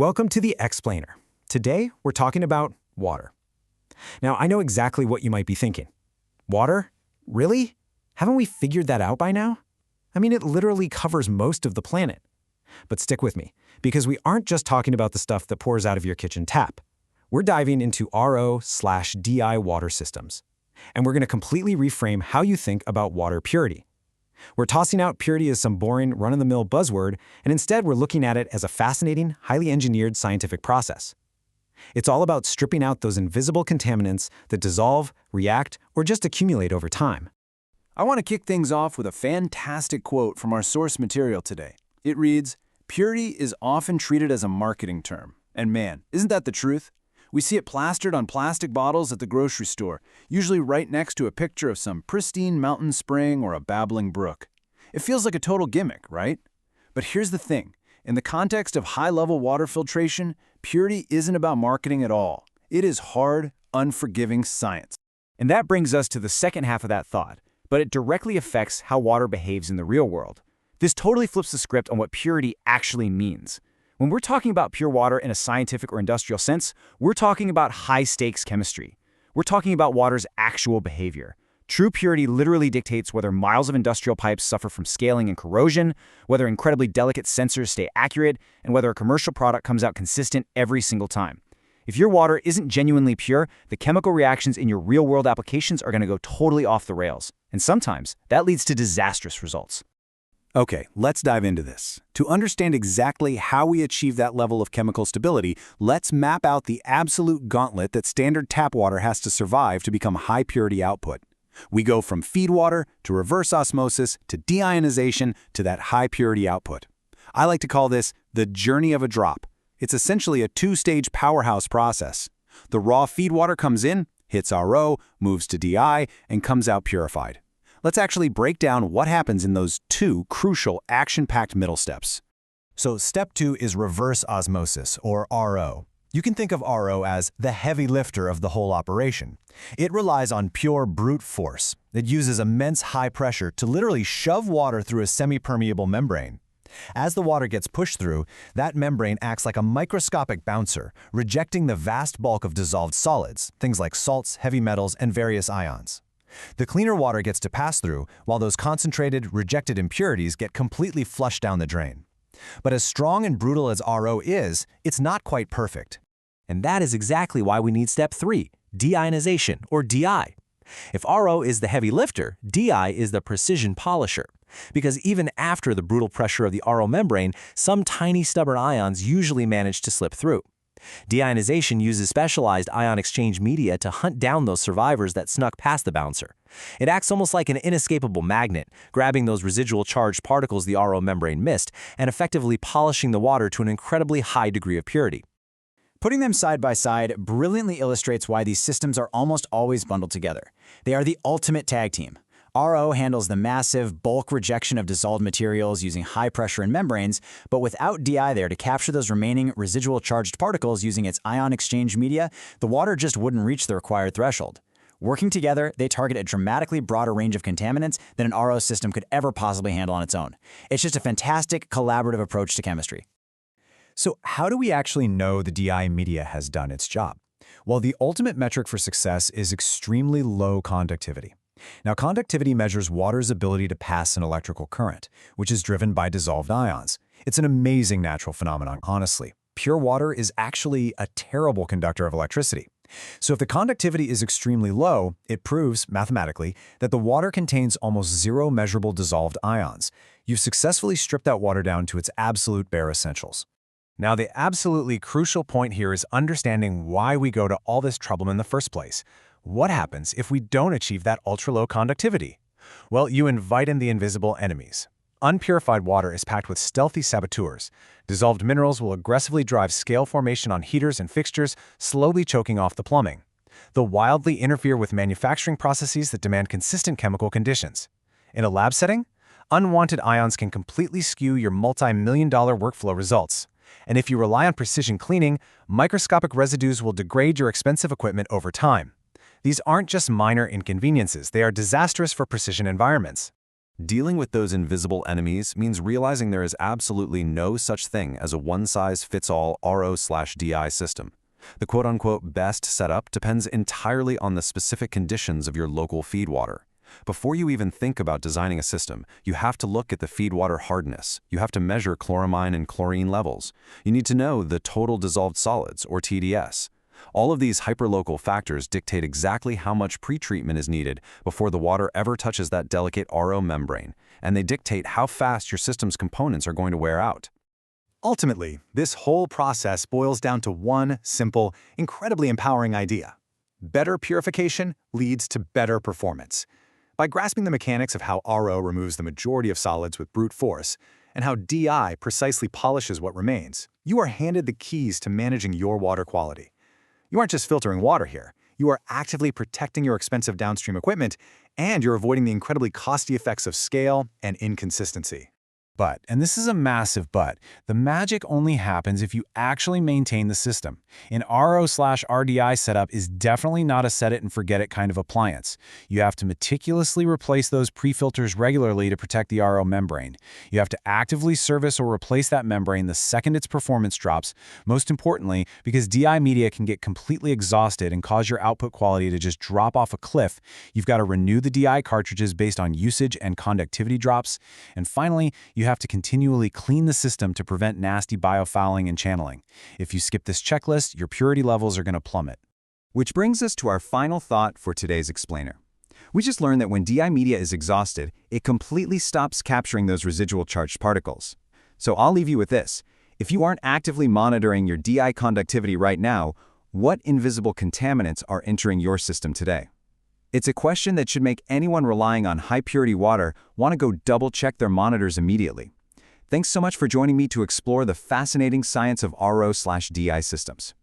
Welcome to the Explainer. Today, we're talking about water. Now, I know exactly what you might be thinking. Water? Really? Haven't we figured that out by now? I mean, it literally covers most of the planet. But stick with me, because we aren't just talking about the stuff that pours out of your kitchen tap. We're diving into RO/DI water systems. And we're going to completely reframe how you think about water purity. We're tossing out purity as some boring, run-of-the-mill buzzword, and instead we're looking at it as a fascinating, highly engineered scientific process. It's all about stripping out those invisible contaminants that dissolve, react, or just accumulate over time. I want to kick things off with a fantastic quote from our source material today. It reads, "Purity is often treated as a marketing term. And man, isn't that the truth? We see it plastered on plastic bottles at the grocery store, usually right next to a picture of some pristine mountain spring or a babbling brook. It feels like a total gimmick, right? But here's the thing. In the context of high-level water filtration, purity isn't about marketing at all. It is hard, unforgiving science." And that brings us to the second half of that thought, but it directly affects how water behaves in the real world. This totally flips the script on what purity actually means. When we're talking about pure water in a scientific or industrial sense, we're talking about high-stakes chemistry. We're talking about water's actual behavior. True purity literally dictates whether miles of industrial pipes suffer from scaling and corrosion, whether incredibly delicate sensors stay accurate, and whether a commercial product comes out consistent every single time. If your water isn't genuinely pure, the chemical reactions in your real-world applications are going to go totally off the rails. And sometimes, that leads to disastrous results. Okay, let's dive into this. To understand exactly how we achieve that level of chemical stability, let's map out the absolute gauntlet that standard tap water has to survive to become high-purity output. We go from feed water to reverse osmosis to deionization to that high-purity output. I like to call this the journey of a drop. It's essentially a two-stage powerhouse process. The raw feed water comes in, hits RO, moves to DI, and comes out purified. Let's actually break down what happens in those two crucial, action-packed middle steps. So step 2 is reverse osmosis, or RO. You can think of RO as the heavy lifter of the whole operation. It relies on pure brute force. It uses immense high pressure to literally shove water through a semi-permeable membrane. As the water gets pushed through, that membrane acts like a microscopic bouncer, rejecting the vast bulk of dissolved solids, things like salts, heavy metals, and various ions. The cleaner water gets to pass through, while those concentrated, rejected impurities get completely flushed down the drain. But as strong and brutal as RO is, it's not quite perfect. And that is exactly why we need step 3, deionization, or DI. If RO is the heavy lifter, DI is the precision polisher. Because even after the brutal pressure of the RO membrane, some tiny stubborn ions usually manage to slip through. Deionization uses specialized ion exchange media to hunt down those survivors that snuck past the bouncer. It acts almost like an inescapable magnet, grabbing those residual charged particles the RO membrane missed and effectively polishing the water to an incredibly high degree of purity. Putting them side by side brilliantly illustrates why these systems are almost always bundled together. They are the ultimate tag team. RO handles the massive bulk rejection of dissolved materials using high pressure in membranes, but without DI there to capture those remaining residual charged particles using its ion exchange media, the water just wouldn't reach the required threshold. Working together, they target a dramatically broader range of contaminants than an RO system could ever possibly handle on its own. It's just a fantastic collaborative approach to chemistry. So how do we actually know the DI media has done its job? Well, the ultimate metric for success is extremely low conductivity. Now, conductivity measures water's ability to pass an electrical current, which is driven by dissolved ions. It's an amazing natural phenomenon, honestly. Pure water is actually a terrible conductor of electricity. So if the conductivity is extremely low, it proves, mathematically, that the water contains almost zero measurable dissolved ions. You've successfully stripped that water down to its absolute bare essentials. Now, the absolutely crucial point here is understanding why we go to all this trouble in the first place. What happens if we don't achieve that ultra-low conductivity? Well, you invite in the invisible enemies. Unpurified water is packed with stealthy saboteurs. Dissolved minerals will aggressively drive scale formation on heaters and fixtures, slowly choking off the plumbing. They'll wildly interfere with manufacturing processes that demand consistent chemical conditions. In a lab setting, unwanted ions can completely skew your multi-million-dollar workflow results. And if you rely on precision cleaning, microscopic residues will degrade your expensive equipment over time. These aren't just minor inconveniences, they are disastrous for precision environments. Dealing with those invisible enemies means realizing there is absolutely no such thing as a one-size-fits-all RO/DI system. The quote-unquote best setup depends entirely on the specific conditions of your local feed water. Before you even think about designing a system, you have to look at the feed water hardness. You have to measure chloramine and chlorine levels. You need to know the total dissolved solids, or TDS. All of these hyperlocal factors dictate exactly how much pretreatment is needed before the water ever touches that delicate RO membrane, and they dictate how fast your system's components are going to wear out. Ultimately, this whole process boils down to one simple, incredibly empowering idea. Better purification leads to better performance. By grasping the mechanics of how RO removes the majority of solids with brute force, and how DI precisely polishes what remains, you are handed the keys to managing your water quality. You aren't just filtering water here. You are actively protecting your expensive downstream equipment, and you're avoiding the incredibly costly effects of scale and inconsistency. But, and this is a massive but, the magic only happens if you actually maintain the system. An RO/RDI setup is definitely not a set-it-and-forget-it kind of appliance. You have to meticulously replace those pre-filters regularly to protect the RO membrane. You have to actively service or replace that membrane the second its performance drops, most importantly, because DI media can get completely exhausted and cause your output quality to just drop off a cliff. You've got to renew the DI cartridges based on usage and conductivity drops. And finally, you have to continually clean the system to prevent nasty biofouling and channeling. If you skip this checklist, your purity levels are going to plummet. Which brings us to our final thought for today's explainer. We just learned that when DI media is exhausted, it completely stops capturing those residual charged particles. So I'll leave you with this. If you aren't actively monitoring your DI conductivity right now, what invisible contaminants are entering your system today? It's a question that should make anyone relying on high-purity water want to go double-check their monitors immediately. Thanks so much for joining me to explore the fascinating science of RO/DI systems.